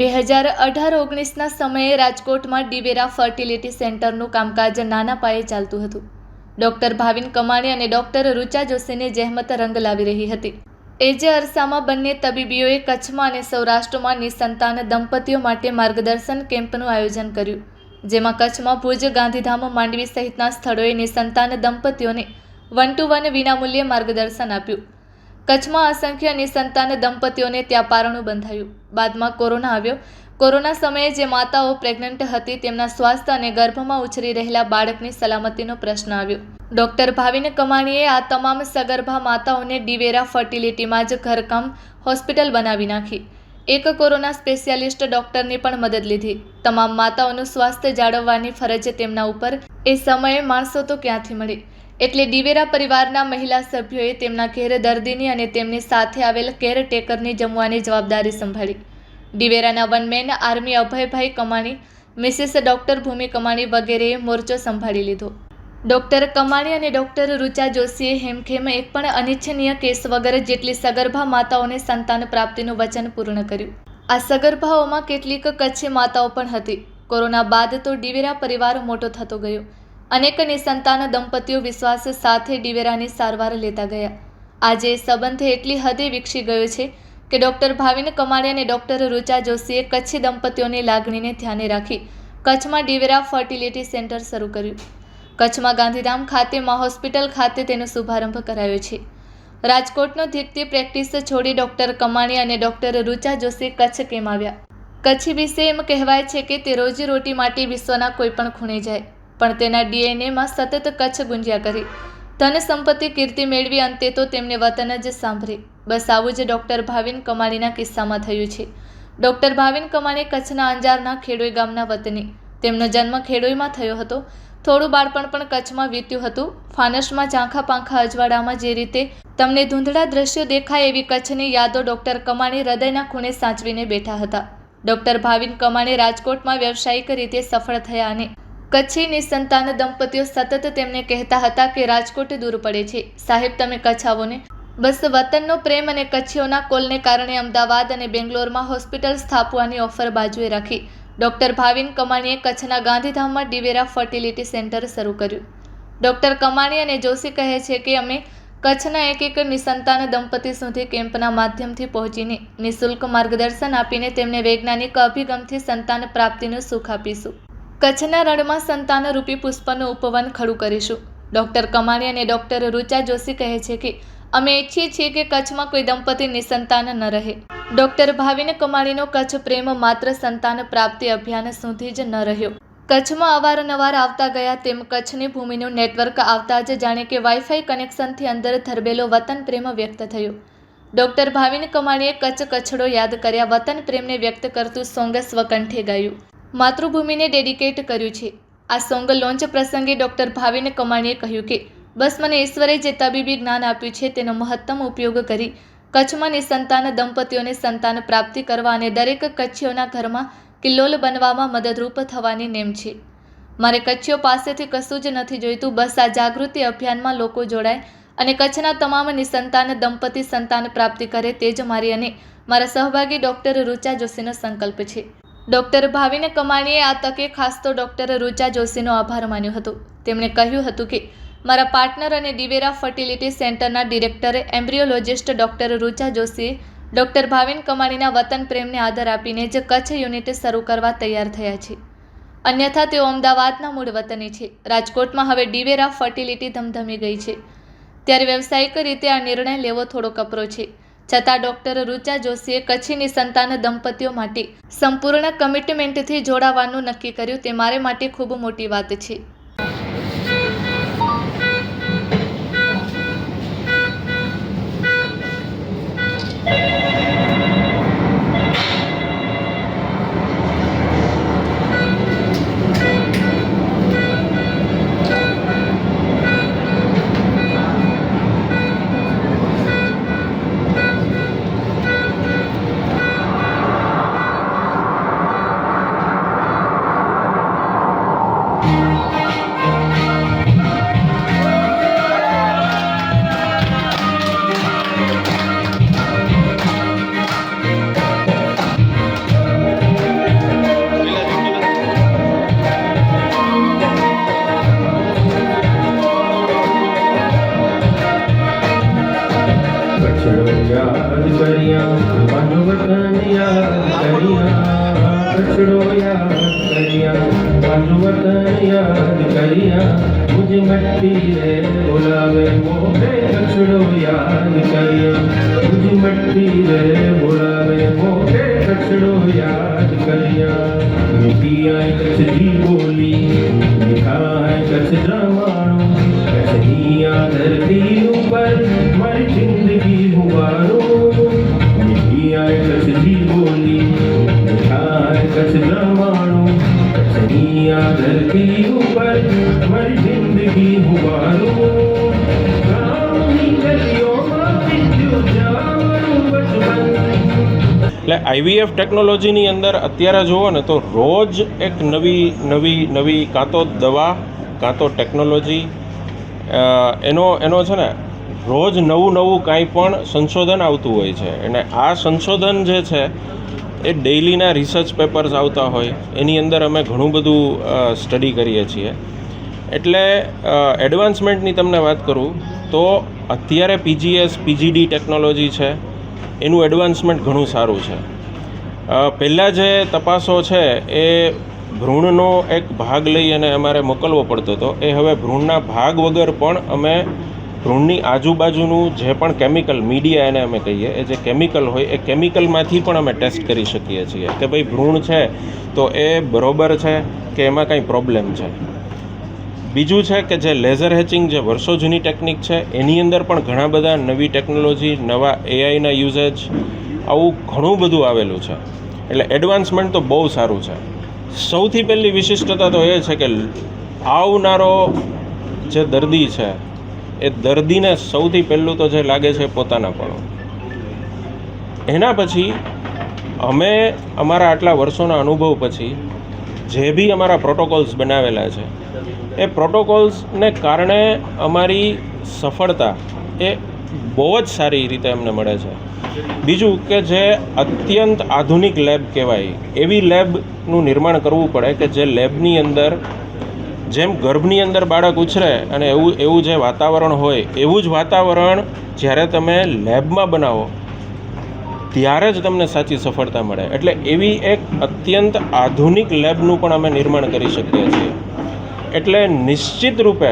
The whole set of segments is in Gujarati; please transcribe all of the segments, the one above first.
2018-19ના સમયે રાજકોટમાં ડીવેરા ફર્ટિલિટી સેન્ટરનું કામકાજ નાના પાયે ચાલતું હતું. ડૉક્ટર ભાવિન કમાણી અને ડૉક્ટર રુચા જોશીની જહેમત રંગ લાવી રહી હતી. એ જે અરસામાં બંને તબીબીઓએ કચ્છમાં અને સૌરાષ્ટ્રમાં નિસંતાન દંપતીઓ માટે માર્ગદર્શન કેમ્પનું આયોજન કર્યું, જેમાં કચ્છમાં ભુજ, ગાંધીધામ, માંડવી સહિતના સ્થળોએ નિસંતાન દંપતીઓને 1-to-1 વિનામૂલ્યે માર્ગદર્શન આપ્યું. કચ્છમાં અસંખ્ય નિસંતાન દંપતીઓને ત્યાં પારણું બંધાયું. બાદમાં કોરોના આવ્યો. કોરોના સમયે જે માતાઓ પ્રેગ્નન્ટ હતી તેમના સ્વાસ્થ્ય અને ગર્ભમાં ઉછરી રહેલા બાળકની સલામતીનો પ્રશ્ન આવ્યો. ડૉક્ટર ભાવિન કમાણીએ આ તમામ સગર્ભા માતાઓને ડીવેરા ફર્ટિલિટીમાં જ ઘરકામ હોસ્પિટલ બનાવી નાખી. એક કોરોના સ્પેશિયાલિસ્ટ ડૉક્ટરની પણ મદદ લીધી. તમામ માતાઓનું સ્વાસ્થ્ય જાળવવાની ફરજ તેમના ઉપર. એ સમયે માણસો તો ક્યાંથી મળે, એટલે ડીવેરા પરિવારના મહિલા સભ્યોએ તેમના ઘેર દર્દીની અને તેમની સાથે આવેલ કેરટેકરની જમવાની જવાબદારી સંભાળી. ડીવેરાના વનમેન આર્મી અભયભાઈ કમાણી, મિસિસ ડૉક્ટર ભૂમિ કમાણી વગેરેએ મોરચો સંભાળી લીધો. ડૉક્ટર કમાણી અને ડૉક્ટર રુચા જોશીએ હેમખેમ એક પણ અનિચ્છનીય કેસ વગર જેટલી સગર્ભા માતાઓને સંતાન પ્રાપ્તિનું વચન પૂર્ણ કર્યું. આ સગર્ભાઓમાં કેટલીક કચ્છી માતાઓ પણ હતી. કોરોના બાદ તો ડીવેરા પરિવાર મોટો થતો ગયો. અનેક નિસંતાન દંપતીઓ વિશ્વાસ સાથે ડીવેરાની સારવાર લેતા ગયા. આજે એ સંબંધ એટલી હદે વિકસી ગયો છે કે ડૉક્ટર ભાવિન કમાણી અને ડૉક્ટર રુચા જોશીએ કચ્છી દંપતીઓની લાગણીને ધ્યાને રાખી કચ્છમાં ડીવેરા ફર્ટિલિટી સેન્ટર શરૂ કર્યું. કચ્છમાં ગાંધીધામ ખાતે હોસ્પિટલ ખાતે તેનો શુભારંભ કરાયો છે. રાજકોટનો ધીકતી પ્રેક્ટિસ છોડી ડૉક્ટર કમાણી અને ડૉક્ટર રુચા જોશી કચ્છ કેમ આવ્યા? કચ્છી વિશે એમ કહેવાય છે કે તે રોજીરોટી માટે વિશ્વના કોઈ પણ ખૂણે જાય, પણ તેના ડીએનએમાં સતત કચ્છ ગુંજ્યા કરી. ધન સંપત્તિ, કીર્તિ મેળવી અંતે તો તેમને વતન જ સાંભળે. બસ આવું જ ડૉક્ટર ભાવિન કમાણીના કિસ્સામાં થયું છે. ડૉક્ટર ભાવિન કમાણી કચ્છના અંજારના ખેડોઈ ગામના વતની. તેમનો જન્મ ખેડોઈમાં થયો હતો. થોડું બાળપણ પણ કચ્છમાં વીત્યું હતું. ફાનસમાં ઝાંખા પાંખા અજવાળામાં જે રીતે તમને ધૂંધળા દ્રશ્યો દેખાય એવી કચ્છની યાદો ડૉક્ટર કમાણી હૃદયના ખૂણે સાચવીને બેઠા હતા. ડૉક્ટર ભાવિન કમાણી રાજકોટમાં વ્યવસાયિક રીતે સફળ થયા અને કચ્છી નિસંતાન દંપતીઓ સતત તેમને કહેતા હતા કે રાજકોટ દૂર પડે છે, સાહેબ તમે કચ્છ આવો ને. બસ વતનનો પ્રેમ અને કચ્છીઓના કોલને કારણે અમદાવાદ અને બેંગ્લોરમાં હોસ્પિટલ સ્થાપવાની ઓફર બાજુએ રાખી ડૉક્ટર ભાવિન કમાણીએ કચ્છના ગાંધીધામમાં ડીવેરા ફર્ટિલિટી સેન્ટર શરૂ કર્યું. ડૉક્ટર કમાણી અને જોશી કહે છે કે અમે કચ્છના એક નિસંતાન દંપતી સુધી કેમ્પના માધ્યમથી પહોંચીને નિઃશુલ્ક માર્ગદર્શન આપીને તેમને વૈજ્ઞાનિક અભિગમથી સંતાન પ્રાપ્તિનું સુખ આપીશું. કચ્છના રણમાં સંતાનરૂપી પુષ્પનું ઉપવન ખડું કરીશું. ડૉક્ટર કમાણી અને ડૉક્ટર રુચા જોશી કહે છે કે અમે ઈચ્છીએ છીએ કે કચ્છમાં કોઈ દંપતી નિસંતાન ન રહે. ડૉક્ટર ભાવિન કમાણીનો કચ્છ પ્રેમ માત્ર સંતાન પ્રાપ્તિ અભિયાન સુધી જ ન રહ્યો. કચ્છમાં અવારનવાર આવતા ગયા તેમ કચ્છની ભૂમિનું નેટવર્ક આવતા જ જાણે કે વાઈફાઈ કનેક્શનથી અંદર ધરબેલો વતન પ્રેમ વ્યક્ત થયો. ડૉક્ટર ભાવિન કમાણીએ કચ્છ કચ્છડો યાદ કર્યા વતન પ્રેમને વ્યક્ત કરતું સોંગ સ્વકંઠે ગાયું. માતૃભૂમિને ડેડિકેટ કર્યું છે. આ સોંગ લોન્ચ પ્રસંગે ડૉક્ટર ભાવિન કમાણીએ કહ્યું કે બસ મને ઈશ્વરે જે તબીબી જ્ઞાન આપ્યું છે તેનો મહત્તમ ઉપયોગ કરી કચ્છમાં નિસંતાન દંપતીઓને સંતાન પ્રાપ્તિ કરવા અને દરેક કચ્છીઓના ઘરમાં કિલ્લોલ બનવામાં મદદરૂપ થવાની નેમ છે. મારે કચ્છીઓ પાસેથી કશું જ નથી જોઈતું. બસ આ જાગૃતિ અભિયાનમાં લોકો જોડાય અને કચ્છના તમામ નિસંતાન દંપતી સંતાન પ્રાપ્તિ કરે તે જ મારી અને મારા સહભાગી ડૉક્ટર રુચા જોશીનો સંકલ્પ છે. ડૉક્ટર ભાવિન કમાણીએ આ તકે ખાસ તો ડૉક્ટર રુચા જોશીનો આભાર માન્યો હતો. તેમણે કહ્યું હતું કે મારા પાર્ટનર અને ડીવેરા ફર્ટિલિટી સેન્ટરના ડિરેક્ટર એમ્બ્રિયોલોજિસ્ટ ડૉક્ટર રુચા જોશીએ ડૉક્ટર ભાવિન કમાણીના વતન પ્રેમને આદર આપીને જ કચ્છ યુનિટ શરૂ કરવા તૈયાર થયા છે. અન્યથા તેઓ અમદાવાદના મૂળ વતની છે. રાજકોટમાં હવે ડીવેરા ફર્ટિલિટી ધમધમી ગઈ છે. ત્યારે વ્યવસાયિક રીતે આ નિર્ણય લેવો થોડો કપરો છે. છતાં ડૉક્ટર રુચા જોશીએ કચ્છી નિસંતાન દંપતીઓ માટે સંપૂર્ણ કમિટમેન્ટથી જોડાવાનું નક્કી કર્યું તે મારે માટે ખૂબ મોટી વાત છે. कचड़ो याद करिया मन वतन याद करिया कचड़ो याद करिया मन वतन याद करिया मुझे मट्टी रे बुलावे मोहे कचड़ो याद करिया मुझे मट्टी रे बुलावे मोहे कचड़ो याद करिया मिट्टी आए कच्छ दी बोली लिखा है कच्छ जमानो कचनिया धरती ऊपर मारी जिंदगी हुआरो मिट्टी आए कच्छ दी बोली लिखा है कच्छ जमानो कचनिया धरती ऊपर मारी जिंदगी हुआरो गाँवनी गलियों में विद्युत जावरू बचपन। એટલે આઈવીએફ ટેકનોલોજીની અંદર અત્યારે જુઓ ને તો રોજ એક નવી કાં તો દવા કાં તો ટેકનોલોજી એનો છે ને રોજ નવું કાંઈ પણ સંશોધન આવતું હોય છે અને આ સંશોધન જે છે એ ડેઇલીના રિસર્ચ પેપર્સ આવતા હોય એની અંદર અમે ઘણું બધું સ્ટડી કરીએ છીએ. એટલે એડવાન્સમેન્ટની તમને વાત કરું તો અત્યારે પીજીએસ પીજીડી ટેકનોલોજી છે એનું એડવાન્સમેન્ટ ઘણું સારું છે. પહેલાં જે તપાસો છે એ ભ્રૂણનો એક ભાગ લઈ અને અમારે મોકલવો પડતો હતો, એ હવે ભ્રૂણના ભાગ વગર પણ અમે ભ્રૂણની આજુબાજુનું જે પણ કેમિકલ મીડિયા એને અમે કહીએ, એ જે કેમિકલ હોય એ કેમિકલમાંથી પણ અમે ટેસ્ટ કરી શકીએ છીએ કે ભાઈ ભ્રૂણ છે તો એ બરોબર છે કે એમાં કંઈ પ્રોબ્લેમ છે. બીજું છે કે જે લેઝર હેચિંગ જે વર્ષો જૂની ટેકનિક છે એની અંદર પણ ઘણા બધા નવી ટેકનોલોજી, નવા એઆઈના યુઝેજ, આવું ઘણું બધું આવેલું છે. એટલે એડવાન્સમેન્ટ તો બહુ સારું છે. સૌથી પહેલી વિશિષ્ટતા તો એ છે કે આવનારો જે દર્દી છે એ દર્દીને સૌથી પહેલું તો જે લાગે છે પોતાનાપણું. એના પછી અમે અમારા આટલા વર્ષોના અનુભવ પછી જે બી અમારા પ્રોટોકોલ્સ બનાવેલા છે એ પ્રોટોકોલ્સને કારણે અમારી સફળતા એ બહુ જ સારી રીતે અમને મળે છે. બીજું કે જે અત્યંત આધુનિક લેબ કહેવાય એવી લેબનું નિર્માણ કરવું પડે કે જે લેબની અંદર જેમ ગર્ભની અંદર બાળક ઉછરે અને એવું જે વાતાવરણ હોય એવું જ વાતાવરણ જ્યારે તમે લેબમાં બનાવો ત્યારે જ તમને સાચી સફળતા મળે. એટલે એવી એક અત્યંત આધુનિક લેબનું પણ અમે નિર્માણ કરી શકીએ છીએ. એટલે નિશ્ચિત રૂપે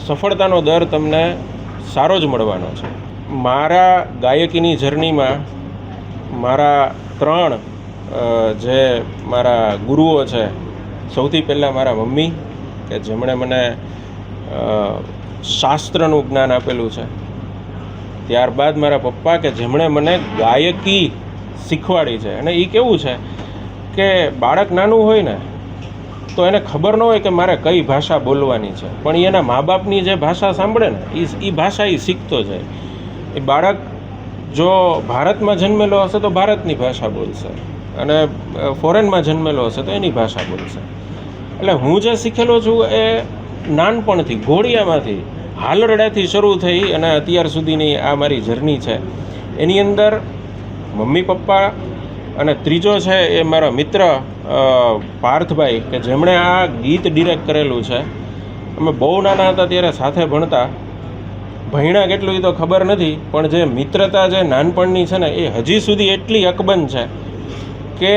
સફળતાનો દર તમને સારો જ મળવાનો છે. મારા ગાયકીની જર્નીમાં મારા 3 જે મારા ગુરુઓ છે, સૌથી પહેલાં મારા મમ્મી કે જેમણે મને શાસ્ત્રનું જ્ઞાન આપેલું છે. ત્યારબાદ મારા પપ્પા કે જેમણે મને ગાયકી શીખવાડી છે. અને એ કેવું છે કે બાળક નાનું હોય ને તો એને ખબર ન હોય કે મારે કઈ ભાષા બોલવાની છે, પણ એના મા બાપની જે ભાષા સાંભળે ને એ ભાષા એ શીખતો જાય. એ બાળક જો ભારતમાં જન્મેલો હશે તો ભારતની ભાષા બોલશે અને ફોરેનમાં જન્મેલો હશે તો એની ભાષા બોલશે. એટલે હું જે શીખેલો છું એ નાનપણથી ઘોડિયામાંથી હાલરડાથી શરૂ થઈ અને અત્યાર સુધીની આ મારી જર્ની છે. એની અંદર મમ્મી પપ્પા અને ત્રીજો છે એ મારા મિત્ર પાર્થભાઈ કે જેમણે આ ગીત ડિરેક્ટ કરેલું છે. અમે બહુ નાના હતા ત્યારે સાથે ભણતા, ભણ્યા કેટલું એ તો ખબર નથી, પણ જે મિત્રતા જે નાનપણની છે ને એ હજી સુધી એટલી અકબંધ છે કે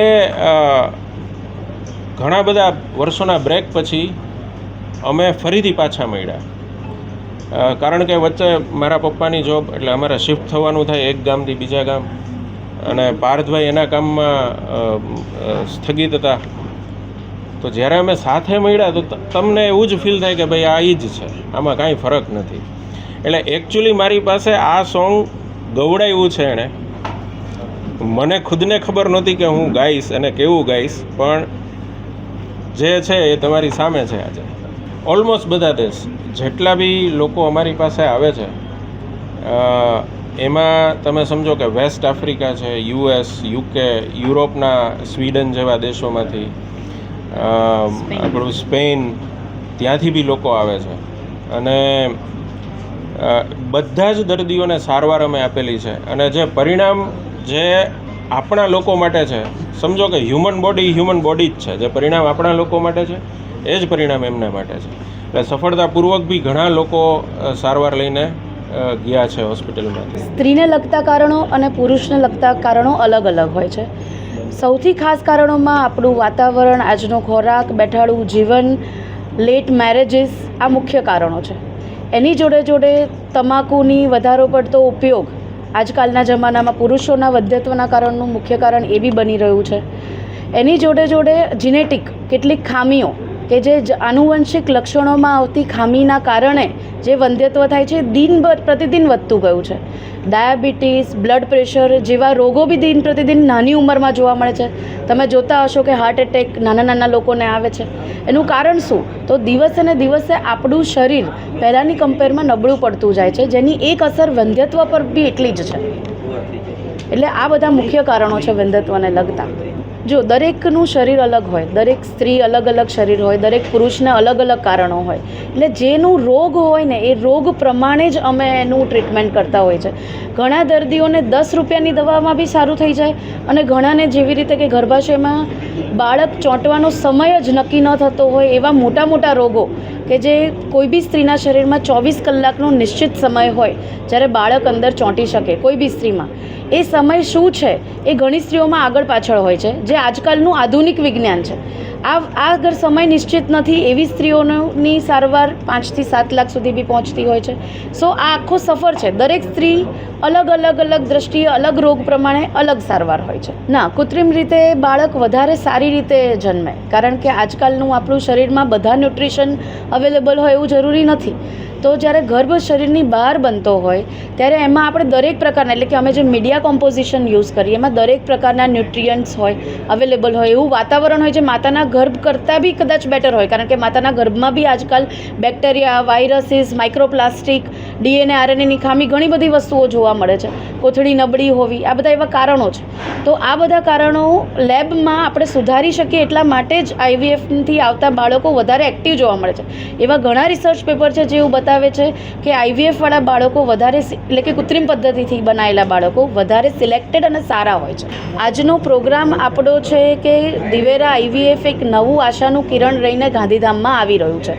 ઘણા બધા વર્ષોના બ્રેક પછી અમે ફરીથી પાછા મળ્યા. કારણ કે વચ્ચે મારા પપ્પાની જોબ એટલે અમારે શિફ્ટ થવાનું થાય એક ગામથી બીજા ગામ, અને પાર્થભાઈ એના કામમાં સ્થગિત હતા. તો જ્યારે અમે સાથે મળ્યા તો તમને એવું જ ફીલ થાય કે ભાઈ આ એ જ છે, આમાં કાંઈ ફરક નથી. એટલે એકચ્યુઅલી મારી પાસે આ સોંગ ગવડાવ્યું છે એણે. મને ખુદને ખબર નહોતી કે હું ગાઈશ અને કેવું ગાઈશ, પણ જે છે એ તમારી સામે છે આજે. ઓલમોસ્ટ બધા દેશ જેટલા બી લોકો અમારી પાસે આવે છે એમાં તમે સમજો કે વેસ્ટ આફ્રિકા છે, યુએસ, યુકે, યુરોપના સ્વીડન જેવા દેશોમાંથી, આપણું સ્પેન, ત્યાંથી બી લોકો આવે છે. અને બધા જ દર્દીઓને સારવાર અમે આપેલી છે. અને જે પરિણામ જે આપણા લોકો માટે છે, સમજો કે હ્યુમન બોડી જ છે, જે પરિણામ આપણા લોકો માટે છે એ જ પરિણામ એમના માટે છે. એટલે સફળતાપૂર્વક બી ઘણા લોકો સારવાર લઈને ગયા છે હોસ્પિટલમાંથી? સ્ત્રીને લગતા કારણો અને પુરુષને લગતા કારણો અલગ અલગ હોય છે. સૌથી ખાસ કારણોમાં આપણું વાતાવરણ, આજનો ખોરાક, બેઠાડું જીવન, લેટ મેરેજીસ આ મુખ્ય કારણો છે. એની જોડે જોડે તમાકુની વધારો પડતો ઉપયોગ આજકાલના જમાનામાં પુરુષોના વંધ્યત્વના કારણનું મુખ્ય કારણ એ બી બની રહ્યું છે. એની જોડે જોડે જીનેટિક કેટલીક ખામીઓ કે જે આનુવંશિક લક્ષણોમાં આવતી ખામીના કારણે જે વંધ્યત્વ થાય છે દિન પ્રતિદિન વધતું ગયું છે. ડાયાબિટીસ, બ્લડ પ્રેશર જેવા રોગો બી દિન પ્રતિદિન નાની ઉંમરમાં જોવા મળે છે. તમે જોતા હશો કે હાર્ટ એટેક નાના નાના લોકોને આવે છે. એનું કારણ શું? તો દિવસે ને દિવસે આપણું શરીર પહેલાંની કમ્પેરમાં નબળું પડતું જાય છે, જેની એક અસર વંધ્યત્વ પર બી એટલી જ છે. એટલે આ બધા મુખ્ય કારણો છે વંધ્યત્વને લગતા. જો દરેકનું શરીર અલગ હોય, દરેક સ્ત્રી અલગ અલગ શરીર હોય, દરેક પુરુષને અલગ અલગ કારણો હોય. એટલે જેનું રોગ હોય ને એ રોગ પ્રમાણે જ અમે એનું ટ્રીટમેન્ટ કરતા હોય છે. ઘણા દર્દીઓને 10 રૂપિયાની દવામાં બી સારું થઈ જાય અને ઘણાને જેવી રીતે કે ગર્ભાશયમાં બાળક ચોંટવાનો સમય જ નક્કી ન થતો હોય એવા મોટા મોટા રોગો કે જે કોઈ બી સ્ત્રીના શરીરમાં 24 કલાકનો નિશ્ચિત સમય હોય જ્યારે બાળક અંદર ચોંટી શકે કોઈ બી સ્ત્રીમાં, એ સમય શું છે એ ઘણી સ્ત્રીઓમાં આગળ પાછળ હોય છે, જે આજકાલનું આધુનિક વિજ્ઞાન છે. આ અગર સમય નિશ્ચિત નથી એવી સ્ત્રીઓની સારવાર 5 થી 7 લાખ સુધી બી પહોંચતી હોય છે. સો આ આખો સફર છે. દરેક સ્ત્રી અલગ અલગ અલગ દ્રષ્ટિએ અલગ રોગ પ્રમાણે અલગ સારવાર હોય છે. ના, કૃત્રિમ રીતે બાળક વધારે સારી રીતે જન્મે, કારણ કે આજકાલનું આપણું શરીરમાં બધા ન્યુટ્રિશન અવેલેબલ હોય એવું જરૂરી નથી. તો જ્યારે ગર્ભ શરીરની બહાર બનતો હોય ત્યારે એમાં આપણે દરેક પ્રકારના, એટલે કે અમે જે મીડિયા કોમ્પોઝિશન યુઝ કરીએ એમાં દરેક પ્રકારના ન્યુટ્રિયન્ટ્સ હોય, અવેલેબલ હોય એવું વાતાવરણ હોય જે માતાના ગર્ભ કરતાં બી કદાચ બેટર હોય, કારણ કે માતાના ગર્ભમાં બી આજકાલ બેક્ટેરિયા, વાયરસીસ, માઇક્રોપ્લાસ્ટિક, DNA RNAની ખામી, ઘણી બધી વસ્તુઓ જોવા મળે છે. કોથળી નબળી હોવી, આ બધા એવા કારણો છે. તો આ બધા કારણો લેબમાં આપણે સુધારી શકીએ એટલા માટે જ IVFથી આવતા બાળકો વધારે એક્ટિવ જોવા મળે છે. એવા ઘણા રિસર્ચ પેપર છે જે એવું બતાવે છે કે IVF-વાળા બાળકો વધારે, એટલે કે કૃત્રિમ પદ્ધતિથી બનાવેલા બાળકો વધારે સિલેક્ટેડ અને સારા હોય છે. આજનો પ્રોગ્રામ આપણો છે કે દિવેરા IVF એક નવું આશાનું કિરણ રહીને ગાંધીધામમાં આવી રહ્યું છે.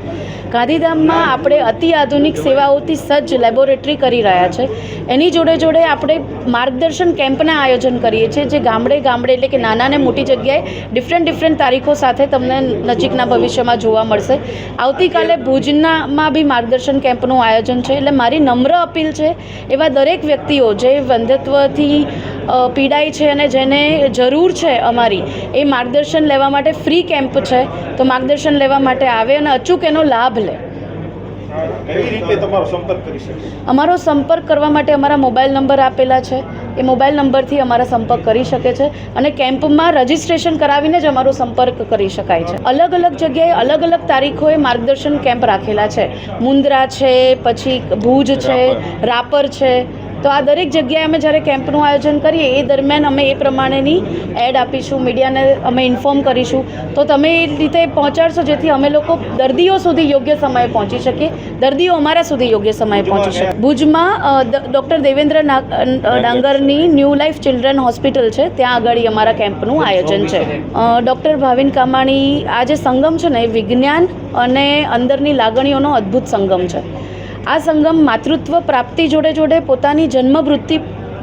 ગાંધીધામમાં આપણે અતિ આધુનિક સેવાઓથી સજ્જ લેબોરેટરી કરી રહ્યા છે. એની જોડે જોડે આપણે માર્ગદર્શન કેમ્પના આયોજન કરીએ છીએ, જે ગામડે ગામડે, એટલે કે નાના ને મોટી જગ્યાએ ડિફરન્ટ તારીખો સાથે તમને નજીકના ભવિષ્યમાં જોવા મળશે. આવતીકાલે ભુજમાં બી માર્ગદર્શન કેમ્પનું આયોજન છે. એટલે મારી નમ્ર અપીલ છે એવા દરેક વ્યક્તિઓ જે વંધ્યત્વથી પીડાય છે અને જેને જરૂર છે અમારી એ માર્ગદર્શન લેવા માટે ફ્રી કેમ્પ છે, તો માર્ગદર્શન લેવા માટે આવે અને અચૂક એનો લાભ લે. કેવી રીતે તમારો સંપર્ક કરી શકે? અમારો સંપર્ક કરવા માટે અમારા મોબાઈલ નંબર આપેલા છે. એ મોબાઈલ નંબરથી અમારા સંપર્ક કરી શકે છે અને કેમ્પમાં રજિસ્ટ્રેશન કરાવીને જ અમારો સંપર્ક કરી શકાય છે. અલગ અલગ જગ્યાએ અલગ અલગ તારીખોએ માર્ગદર્શન કેમ્પ રાખેલા છે. મુન્દ્રા છે, પછી ભુજ છે, રાપર છે. તો આ દરેક જગ્યાએ અમે જ્યારે કેમ્પનું આયોજન કરીએ એ દરમિયાન અમે એ પ્રમાણેની એડ આપીશું, મીડિયાને અમે ઇન્ફોર્મ કરીશું. તો તમે એ રીતે પહોંચાડશો જેથી અમે લોકો દર્દીઓ સુધી યોગ્ય સમયે પહોંચી શકીએ, દર્દીઓ અમારા સુધી યોગ્ય સમયે પહોંચી શકે. ભુજમાં ડૉક્ટર દેવેન્દ્ર ડાંગરની ન્યૂ લાઈફ ચિલ્ડ્રન હોસ્પિટલ છે, ત્યાં આગળ અમારા કેમ્પનું આયોજન છે. ડૉક્ટર ભાવિન કામાણી, આ જે સંગમ છે ને એ વિજ્ઞાન અને અંદરની લાગણીઓનો અદ્ભુત સંગમ છે. આ સંગમ માતૃત્વ પ્રાપ્તિ જોડે જોડે પોતાની જન્મવૃત્તિ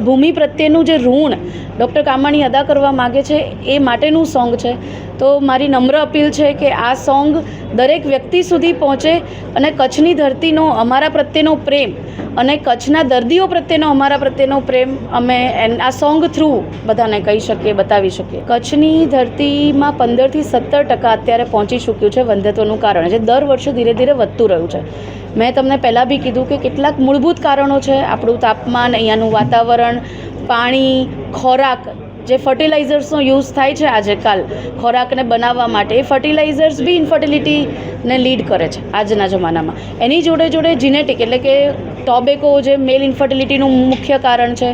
ભૂમિ પ્રત્યેનું જે ઋણ ડૉક્ટર કામાણી અદા કરવા માગે છે એ માટેનું સોંગ છે. તો મારી નમ્ર અપીલ છે કે આ સોંગ દરેક વ્યક્તિ સુધી પહોંચે અને કચ્છની ધરતીનો અમારા પ્રત્યેનો પ્રેમ અને કચ્છના દર્દીઓ પ્રત્યેનો અમારા પ્રત્યેનો પ્રેમ અમે આ સોંગ થ્રુ બધાને કહી શકીએ, બતાવી શકીએ. કચ્છની ધરતીમાં 15 થી 17% અત્યારે પહોંચી ચૂક્યું છે વંધ્યત્વનું કારણ, જે દર વર્ષે ધીરે ધીરે વધતું રહ્યું છે. મેં તમને પહેલાં બી કીધું કે કેટલાક મૂળભૂત કારણો છે. આપણું તાપમાન, અહીંયાનું વાતાવરણ, પાણી, ખોરાક, જે ફર્ટિલાઇઝર્સનો યુઝ થાય છે આજકાલ ખોરાકને બનાવવા માટે, એ ફર્ટિલાઇઝર્સ બી ઇન્ફર્ટિલિટીને લીડ કરે છે આજના જમાનામાં. એની જોડે જોડે જીનેટિક, એટલે કે ટોબેકો જે મેલ ઇન્ફર્ટિલિટીનું મુખ્ય કારણ છે,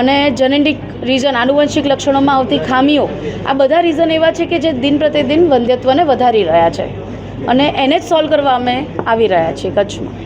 અને જેનેટિક રીઝન, આનુવંશિક લક્ષણોમાં આવતી ખામીઓ, આ બધા રીઝન એવા છે કે જે દિન પ્રતિદિન વંધ્યત્વને વધારી રહ્યા છે અને એને જ સોલ્વ કરવા અમે આવી રહ્યા છીએ કચ્છમાં.